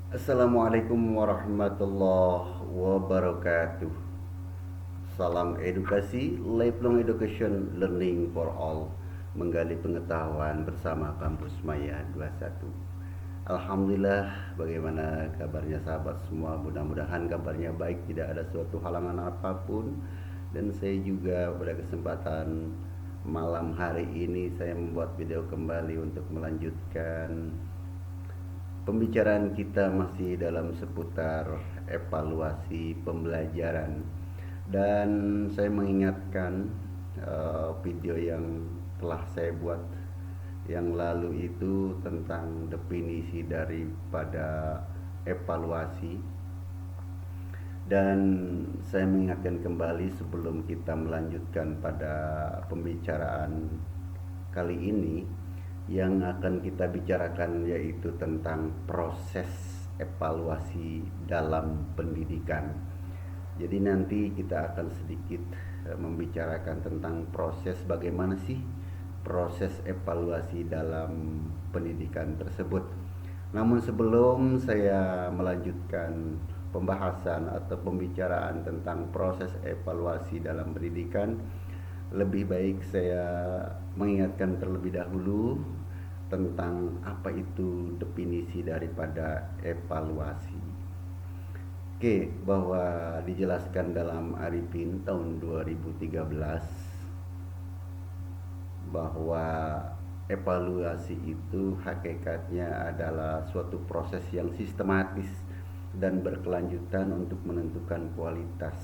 Assalamualaikum warahmatullahi wabarakatuh. Salam edukasi, lifelong education, learning for all. Menggali pengetahuan bersama Kampus Maya 21. Alhamdulillah, bagaimana kabarnya sahabat semua? Mudah-mudahan kabarnya baik, tidak ada suatu halangan apapun. Dan saya juga pada kesempatan malam hari ini saya membuat video kembali untuk melanjutkan pembicaraan kita masih dalam seputar evaluasi pembelajaran, dan saya mengingatkan video yang telah saya buat yang lalu itu tentang definisi daripada evaluasi. Dan saya mengingatkan kembali sebelum kita melanjutkan pada pembicaraan kali ini, yang akan kita bicarakan yaitu tentang proses evaluasi dalam pendidikan. Jadi nanti kita akan sedikit membicarakan tentang proses bagaimana sih proses evaluasi dalam pendidikan tersebut. Namun sebelum saya melanjutkan pembahasan atau pembicaraan tentang proses evaluasi dalam pendidikan, lebih baik saya mengingatkan terlebih dahulu tentang apa itu definisi daripada evaluasi. Oke, bahwa dijelaskan dalam Arifin tahun 2013 bahwa evaluasi itu hakikatnya adalah suatu proses yang sistematis dan berkelanjutan untuk menentukan kualitas,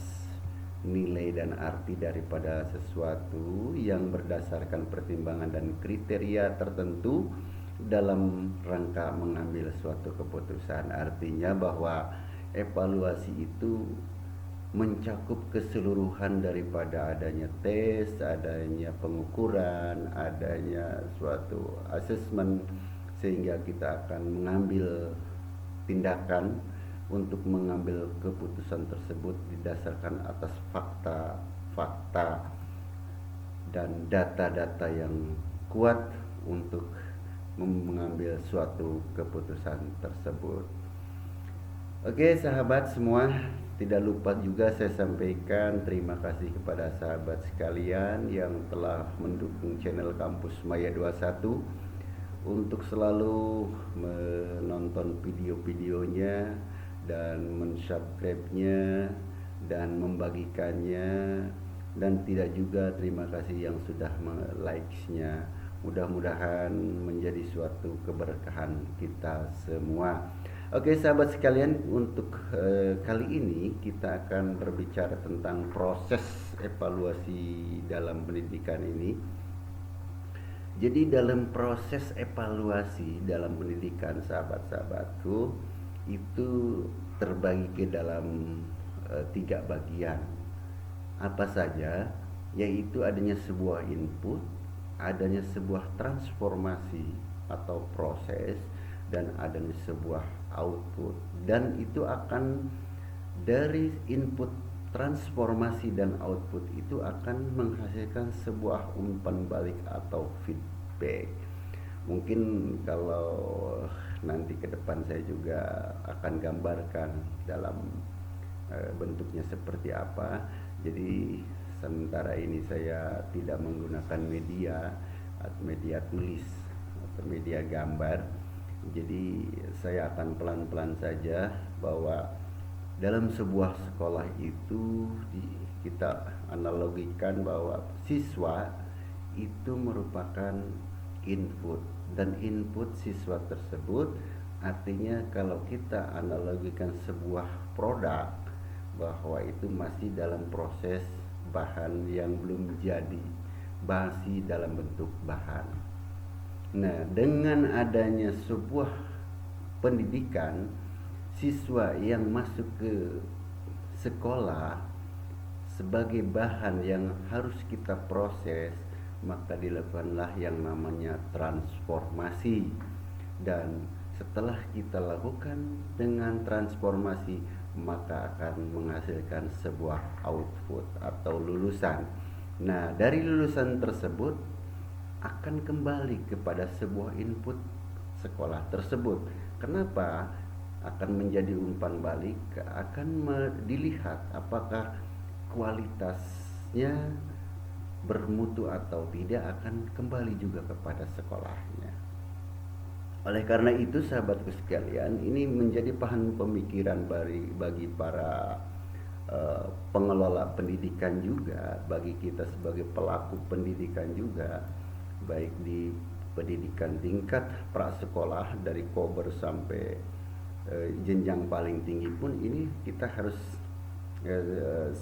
nilai dan arti daripada sesuatu yang berdasarkan pertimbangan dan kriteria tertentu dalam rangka mengambil suatu keputusan. Artinya bahwa evaluasi itu mencakup keseluruhan daripada adanya tes, adanya pengukuran, adanya suatu asesmen, sehingga kita akan mengambil tindakan untuk mengambil keputusan tersebut didasarkan atas fakta-fakta dan data-data yang kuat untuk mengambil suatu keputusan tersebut. Oke sahabat semua, tidak lupa juga saya sampaikan terima kasih kepada sahabat sekalian yang telah mendukung channel Kampus Maya 21 untuk selalu menonton video-videonya dan mensubscribe-nya dan membagikannya, dan tidak juga terima kasih yang sudah like-nya. Mudah-mudahan menjadi suatu keberkahan kita semua. Oke sahabat sekalian, untuk kali ini kita akan berbicara tentang proses evaluasi dalam pendidikan ini. Jadi dalam proses evaluasi dalam pendidikan, sahabat-sahabatku, itu terbagi ke dalam tiga bagian. Apa saja? Yaitu adanya sebuah input, adanya sebuah transformasi atau proses, dan adanya sebuah output. Dan itu akan dari input, transformasi dan output itu akan menghasilkan sebuah umpan balik atau feedback. Mungkin kalau nanti ke depan saya juga akan gambarkan dalam bentuknya seperti apa. Jadi sementara ini saya tidak menggunakan media tulis atau media gambar. Jadi saya akan pelan-pelan saja, bahwa dalam sebuah sekolah itu kita analogikan bahwa siswa itu merupakan input, dan input siswa tersebut artinya kalau kita analogikan sebuah produk, bahwa itu masih dalam proses bahan yang belum jadi, masih dalam bentuk bahan. Nah, dengan adanya sebuah pendidikan, siswa yang masuk ke sekolah sebagai bahan yang harus kita proses, maka dilakukanlah yang namanya transformasi. Dan setelah kita lakukan dengan transformasi, maka akan menghasilkan sebuah output atau lulusan. Nah, dari lulusan tersebut akan kembali kepada sebuah input sekolah tersebut. Kenapa? akan menjadi umpan balik, akan dilihat apakah kualitasnya bermutu atau tidak, akan kembali juga kepada sekolahnya. Oleh karena itu sahabatku sekalian, ini menjadi bahan pemikiran bagi para pengelola pendidikan juga, bagi kita sebagai pelaku pendidikan juga, baik di pendidikan tingkat prasekolah dari kober sampai jenjang paling tinggi pun, ini kita harus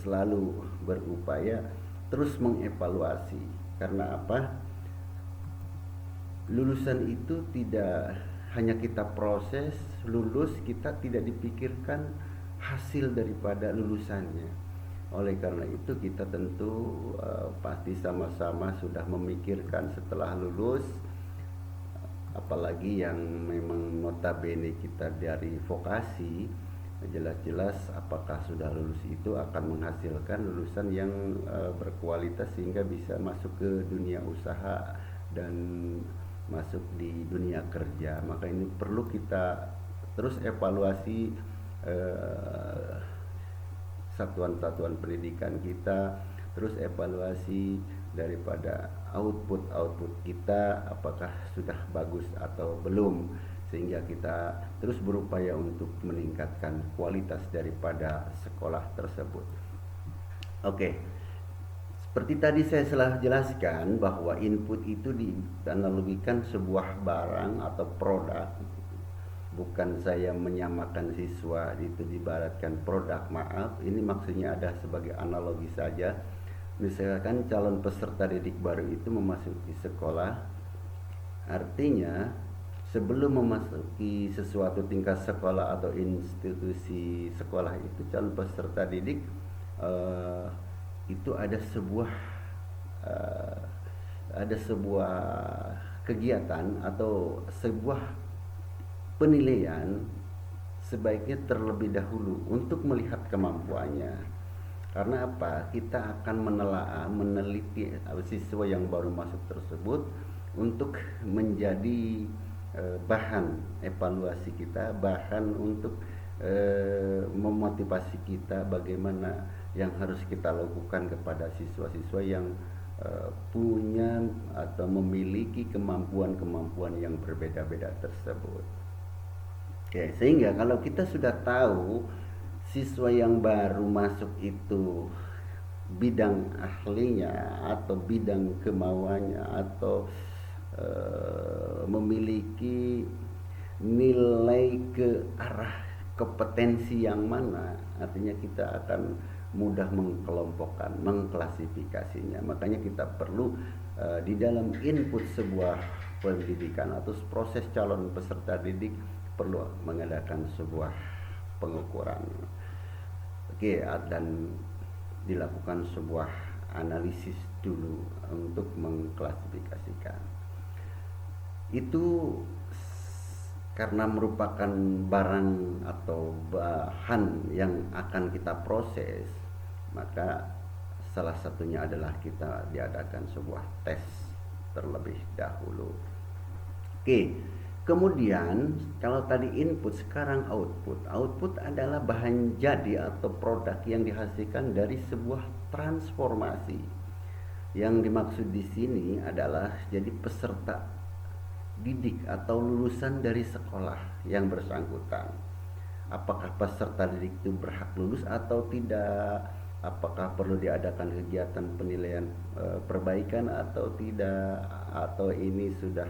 selalu berupaya terus mengevaluasi. Karena apa? Lulusan itu tidak hanya kita proses, lulus, kita tidak dipikirkan hasil daripada lulusannya. Oleh karena itu kita tentu pasti sama-sama sudah memikirkan setelah lulus, apalagi yang memang notabene kita dari vokasi, jelas-jelas apakah sudah lulus itu akan menghasilkan lulusan yang berkualitas sehingga bisa masuk ke dunia usaha dan masuk di dunia kerja. Maka ini perlu kita terus evaluasi satuan-satuan pendidikan kita, terus evaluasi daripada output kita apakah sudah bagus atau belum, sehingga kita terus berupaya untuk meningkatkan kualitas daripada sekolah tersebut. Oke. Seperti tadi saya telah jelaskan bahwa input itu dianalogikan sebuah barang atau produk. Bukan saya menyamakan siswa itu diibaratkan produk, maaf. Ini maksudnya ada sebagai analogi saja. Misalkan calon peserta didik baru itu memasuki sekolah, artinya sebelum memasuki sesuatu tingkat sekolah atau institusi sekolah itu, calon peserta didik itu ada sebuah kegiatan atau sebuah penilaian sebaiknya terlebih dahulu untuk melihat kemampuannya. Karena apa? Kita akan meneliti siswa yang baru masuk tersebut untuk menjadi bahan evaluasi kita, bahan untuk memotivasi kita bagaimana yang harus kita lakukan kepada siswa-siswa yang punya atau memiliki kemampuan-kemampuan yang berbeda-beda tersebut. Oke, sehingga kalau kita sudah tahu siswa yang baru masuk itu bidang ahlinya atau bidang kemauannya atau memiliki nilai ke arah kompetensi yang mana, artinya kita akan mudah mengkelompokkan, mengklasifikasinya. Makanya kita perlu di dalam input sebuah pendidikan atau proses calon peserta didik perlu mengadakan sebuah pengukuran. Oke, dan dilakukan sebuah analisis dulu untuk mengklasifikasikan. Itu karena merupakan barang atau bahan yang akan kita proses, maka salah satunya adalah kita diadakan sebuah tes terlebih dahulu. Oke, kemudian kalau tadi input, sekarang output. Output adalah bahan jadi atau produk yang dihasilkan dari sebuah transformasi. Yang dimaksud di sini adalah jadi peserta didik atau lulusan dari sekolah yang bersangkutan. Apakah peserta didik itu berhak lulus atau tidak? Apakah perlu diadakan kegiatan penilaian perbaikan atau tidak? Atau ini sudah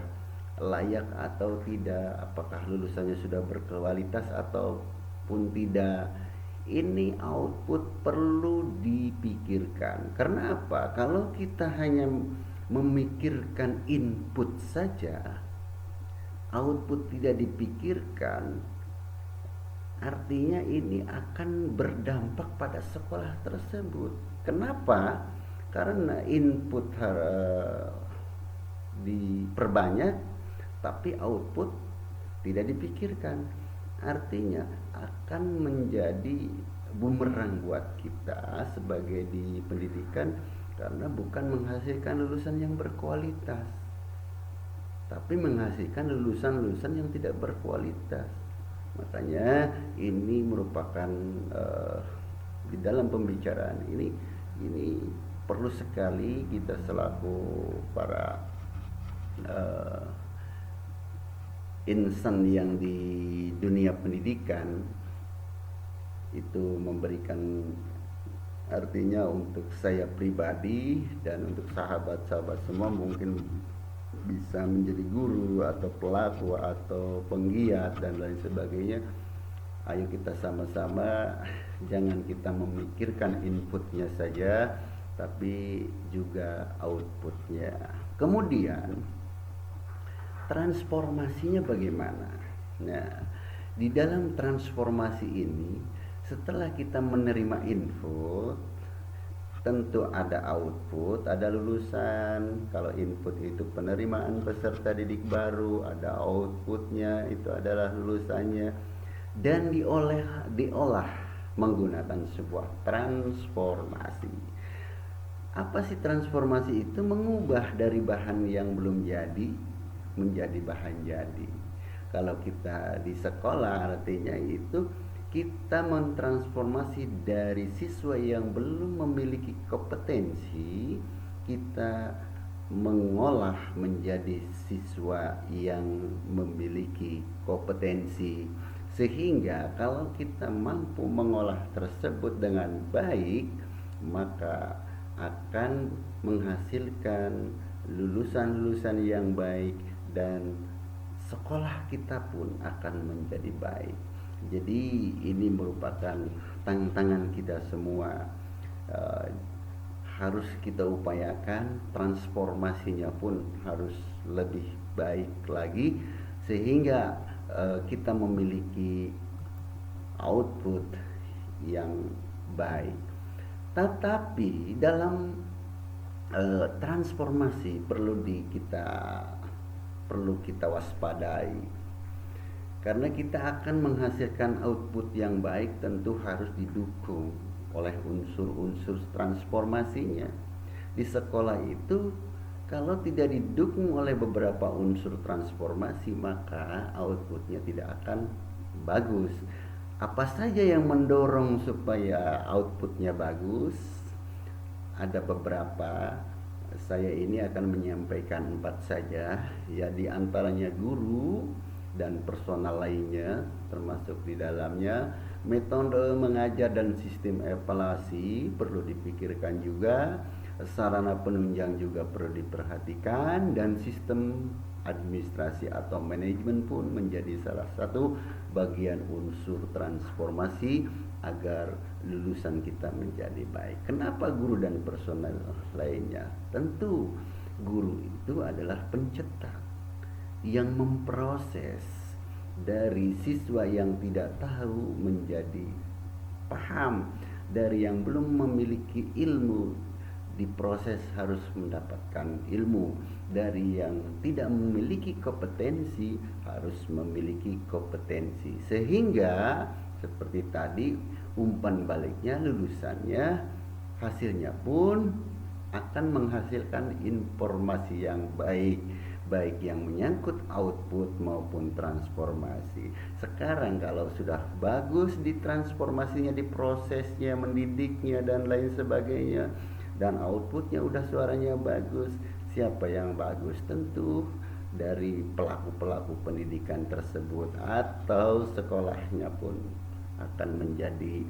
layak atau tidak? Apakah lulusannya sudah berkualitas ataupun tidak? Ini output perlu dipikirkan. Karena apa? Kalau kita hanya memikirkan input saja, output tidak dipikirkan, artinya ini akan berdampak pada sekolah tersebut. Kenapa? Karena input diperbanyak tapi output tidak dipikirkan, artinya akan menjadi bumerang buat kita sebagai di pendidikan, karena bukan menghasilkan lulusan yang berkualitas, tapi menghasilkan lulusan-lulusan yang tidak berkualitas. Makanya ini merupakan di dalam pembicaraan ini perlu sekali kita selaku para uh, insan yang di dunia pendidikan itu memberikan, artinya untuk saya pribadi dan untuk sahabat-sahabat semua mungkin bisa menjadi guru atau pelaku atau penggiat dan lain sebagainya. Ayo kita sama-sama, jangan kita memikirkan inputnya saja tapi juga outputnya. Kemudian transformasinya bagaimana? Nah, di dalam transformasi ini setelah kita menerima input, tentu ada output, ada lulusan. Kalau input itu penerimaan peserta didik baru, ada outputnya, itu adalah lulusannya, dan diolah menggunakan sebuah transformasi. Apa sih transformasi itu? Mengubah dari bahan yang belum jadi menjadi bahan jadi. Kalau kita di sekolah, artinya itu kita mentransformasi dari siswa yang belum memiliki kompetensi, kita mengolah menjadi siswa yang memiliki kompetensi. Sehingga kalau kita mampu mengolah tersebut dengan baik, maka akan menghasilkan lulusan-lulusan yang baik dan sekolah kita pun akan menjadi baik. Jadi ini merupakan tantangan kita semua, harus kita upayakan, transformasinya pun harus lebih baik lagi sehingga kita memiliki output yang baik. Tetapi dalam transformasi perlu kita waspadai, karena kita akan menghasilkan output yang baik tentu harus didukung oleh unsur-unsur transformasinya. Di sekolah itu kalau tidak didukung oleh beberapa unsur transformasi, maka outputnya tidak akan bagus. Apa saja yang mendorong supaya outputnya bagus? Ada beberapa, saya ini akan menyampaikan 4 saja, ya, di antaranya guru dan personal lainnya, termasuk di dalamnya metode mengajar dan sistem evaluasi perlu dipikirkan juga, sarana penunjang juga perlu diperhatikan, dan sistem administrasi atau manajemen pun menjadi salah satu bagian unsur transformasi agar lulusan kita menjadi baik. Kenapa guru dan personal lainnya? Tentu guru itu adalah pencetak yang memproses dari siswa yang tidak tahu menjadi paham, dari yang belum memiliki ilmu diproses harus mendapatkan ilmu, dari yang tidak memiliki kompetensi harus memiliki kompetensi, sehingga seperti tadi umpan baliknya lulusannya hasilnya pun akan menghasilkan informasi yang baik, baik yang menyangkut output maupun transformasi. Sekarang kalau sudah bagus di transformasinya, di prosesnya, mendidiknya dan lain sebagainya, dan outputnya udah suaranya bagus, siapa yang bagus? Tentu dari pelaku-pelaku pendidikan tersebut atau sekolahnya pun akan menjadi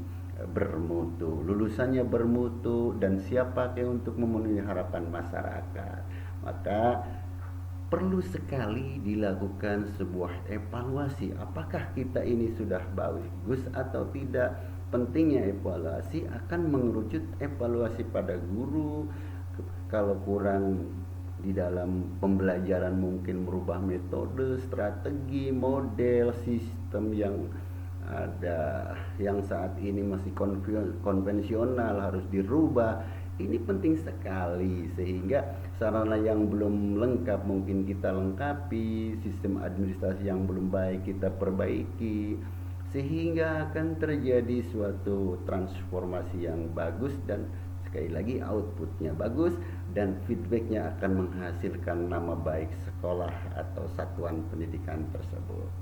bermutu, lulusannya bermutu dan siap pakai untuk memenuhi harapan masyarakat. Maka perlu sekali dilakukan sebuah evaluasi, apakah kita ini sudah bagus atau tidak. Pentingnya evaluasi akan mengerucut evaluasi pada guru. Kalau kurang di dalam pembelajaran mungkin merubah metode, strategi, model, sistem yang ada yang saat ini masih konvensional harus dirubah. Ini penting sekali, sehingga sarana yang belum lengkap mungkin kita lengkapi, sistem administrasi yang belum baik kita perbaiki, sehingga akan terjadi suatu transformasi yang bagus, dan sekali lagi outputnya bagus dan feedbacknya akan menghasilkan nama baik sekolah atau satuan pendidikan tersebut.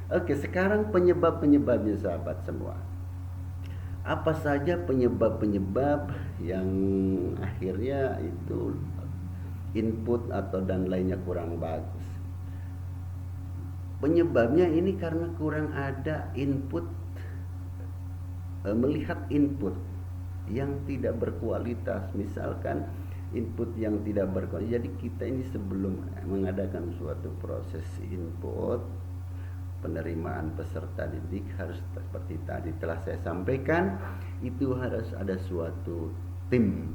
Oke, sekarang penyebab-penyebabnya sahabat semua. Apa saja penyebab-penyebab yang akhirnya itu input atau dan lainnya kurang bagus? Penyebabnya ini karena kurang ada input, melihat input yang tidak berkualitas. Misalkan input yang tidak berkualitas. Jadi kita ini sebelum mengadakan suatu proses input, penerimaan peserta didik harus seperti tadi telah saya sampaikan, itu harus ada suatu tim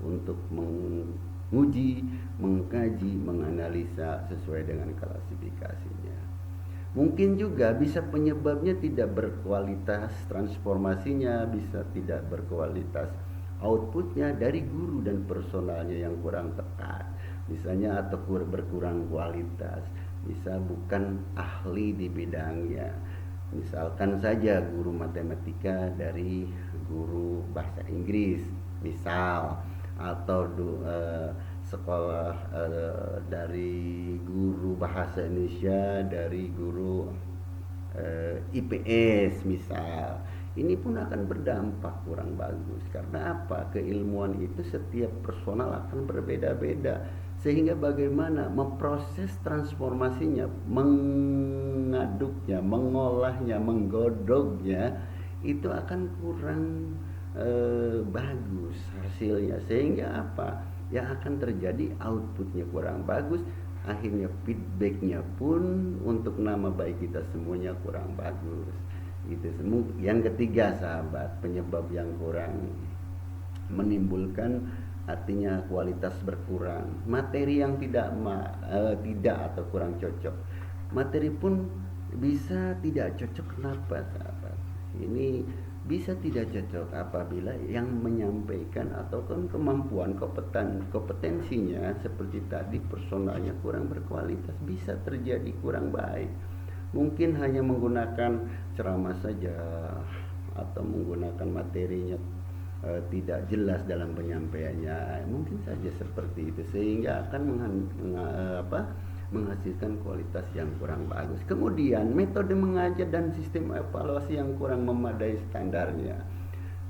untuk menguji, mengkaji, menganalisa sesuai dengan klasifikasinya. Mungkin juga bisa penyebabnya tidak berkualitas transformasinya, bisa tidak berkualitas outputnya dari guru dan personalnya yang kurang tepat misalnya, atau berkurang kualitas, bisa bukan ahli di bidangnya. Misalkan saja guru matematika dari guru bahasa Inggris misal, atau sekolah dari guru bahasa Indonesia dari guru IPS misal. Ini pun akan berdampak kurang bagus. Karena apa? Keilmuan itu setiap personal akan berbeda-beda, sehingga bagaimana memproses transformasinya, mengaduknya, mengolahnya, menggodoknya, itu akan kurang bagus hasilnya. Sehingga apa? Yang akan terjadi outputnya kurang bagus, akhirnya feedbacknya pun untuk nama baik kita semuanya kurang bagus. Itu semua. Yang ketiga sahabat, penyebab yang kurang menimbulkan artinya kualitas berkurang, materi yang tidak atau kurang cocok. Materi pun bisa tidak cocok. Kenapa sahabat? Ini bisa tidak cocok apabila yang menyampaikan atau kemampuan kompetensinya seperti tadi personalnya kurang berkualitas, bisa terjadi kurang baik. Mungkin hanya menggunakan ceramah saja atau menggunakan materinya tidak jelas dalam penyampaiannya, mungkin saja seperti itu, sehingga akan menghasilkan kualitas yang kurang bagus. Kemudian metode mengajar dan sistem evaluasi yang kurang memadai standarnya.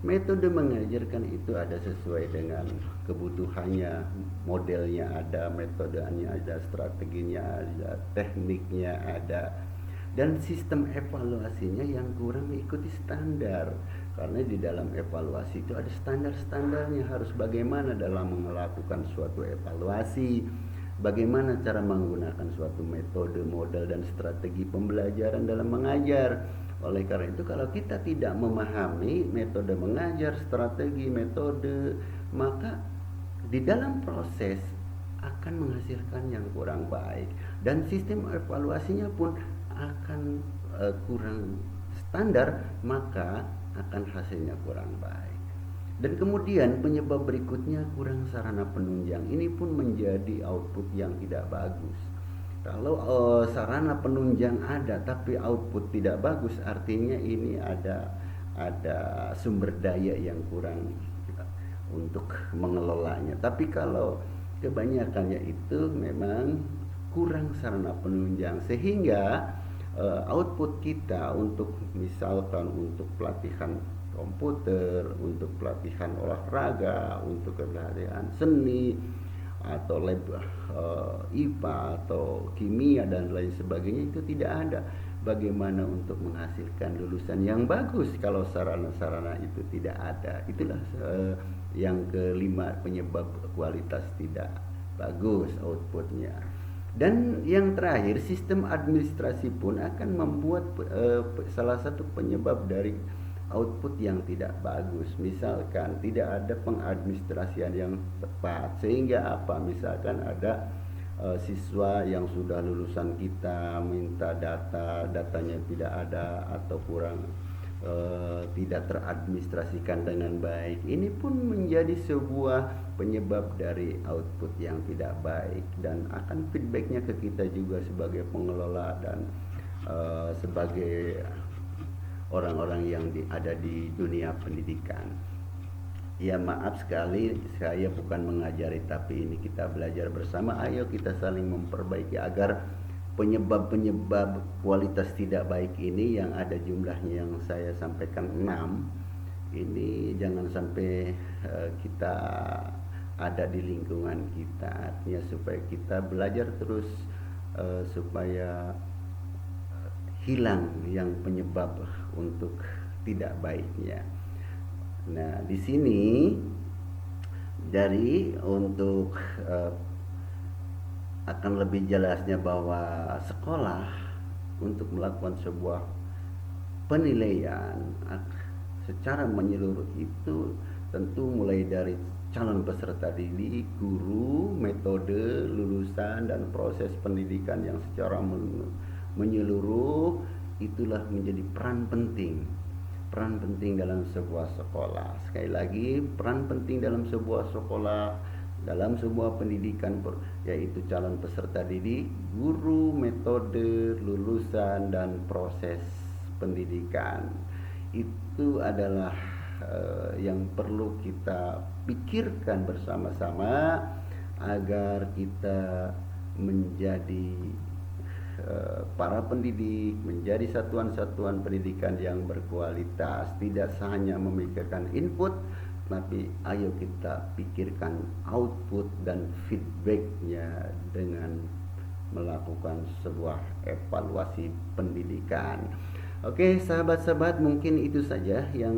Metode mengajarkan itu ada sesuai dengan kebutuhannya, modelnya ada, metodenya ada, strateginya ada, tekniknya ada, dan sistem evaluasinya yang kurang mengikuti standar. Karena di dalam evaluasi itu ada standar-standarnya, harus bagaimana dalam melakukan suatu evaluasi, bagaimana cara menggunakan suatu metode, model, dan strategi pembelajaran dalam mengajar. Oleh karena itu, kalau kita tidak memahami metode mengajar, strategi, metode, maka di dalam proses akan menghasilkan yang kurang baik, dan sistem evaluasinya pun akan kurang standar, maka akan hasilnya kurang baik. Dan kemudian penyebab berikutnya kurang sarana penunjang. Ini pun menjadi output yang tidak bagus. Kalau sarana penunjang ada tapi output tidak bagus, artinya ini ada sumber daya yang kurang untuk mengelolanya. Tapi kalau kebanyakannya itu memang kurang sarana penunjang, sehingga output kita untuk misalkan untuk pelatihan komputer, untuk pelatihan olahraga, untuk pelatihan seni atau lab IPA atau kimia dan lain sebagainya, itu tidak ada. Bagaimana untuk menghasilkan lulusan yang bagus kalau sarana-sarana itu tidak ada? Itulah yang kelima, penyebab kualitas tidak bagus outputnya. Dan yang terakhir, sistem administrasi pun akan membuat salah satu penyebab dari output yang tidak bagus. Misalkan tidak ada pengadministrasian yang tepat, sehingga apa? Misalkan ada siswa yang sudah lulusan kita minta datanya tidak ada atau kurang tidak teradministrasikan dengan baik. Ini pun menjadi sebuah penyebab dari output yang tidak baik, dan akan feedbacknya ke kita juga sebagai pengelola dan sebagai orang-orang yang ada di dunia pendidikan. Ya maaf sekali, saya bukan mengajari, tapi ini kita belajar bersama. Ayo kita saling memperbaiki agar penyebab-penyebab kualitas tidak baik ini yang ada jumlahnya yang saya sampaikan 6, ini jangan sampai kita ada di lingkungan kita. Artinya supaya kita belajar terus supaya hilang yang penyebab untuk tidak baiknya. Nah, di sini dari untuk akan lebih jelasnya bahwa sekolah untuk melakukan sebuah penilaian secara menyeluruh itu tentu mulai dari calon peserta didik, guru, metode, lulusan, dan proses pendidikan yang secara menyeluruh itulah menjadi peran penting dalam sebuah sekolah. Sekali lagi, peran penting dalam sebuah sekolah, dalam sebuah pendidikan, yaitu calon peserta didik, guru, metode, lulusan, dan proses pendidikan. Itu adalah yang perlu kita pikirkan bersama-sama agar kita menjadi para pendidik, menjadi satuan-satuan pendidikan yang berkualitas. Tidak hanya memikirkan input, tapi ayo kita pikirkan output dan feedbacknya dengan melakukan sebuah evaluasi pendidikan. Oke, sahabat-sahabat, mungkin itu saja yang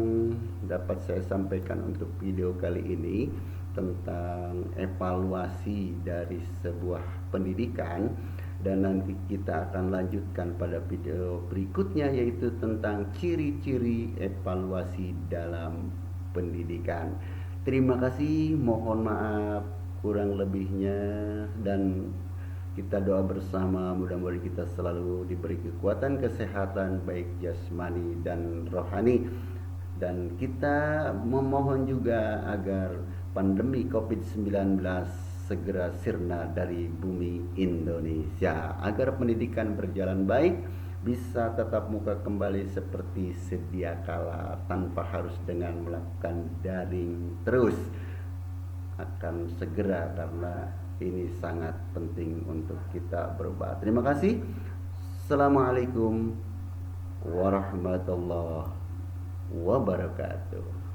dapat saya sampaikan untuk video kali ini tentang evaluasi dari sebuah pendidikan. Dan nanti kita akan lanjutkan pada video berikutnya, yaitu tentang ciri-ciri evaluasi dalam pendidikan. Terima kasih, mohon maaf kurang lebihnya, dan kita doa bersama mudah-mudahan kita selalu diberi kekuatan kesehatan baik jasmani dan rohani. Dan kita memohon juga agar pandemi COVID-19 segera sirna dari bumi Indonesia, agar pendidikan berjalan baik, bisa tatap muka kembali seperti sedia kala tanpa harus dengan melakukan daring terus. Akan segera, karena ini sangat penting untuk kita berubah. Terima kasih. Assalamualaikum warahmatullahi wabarakatuh.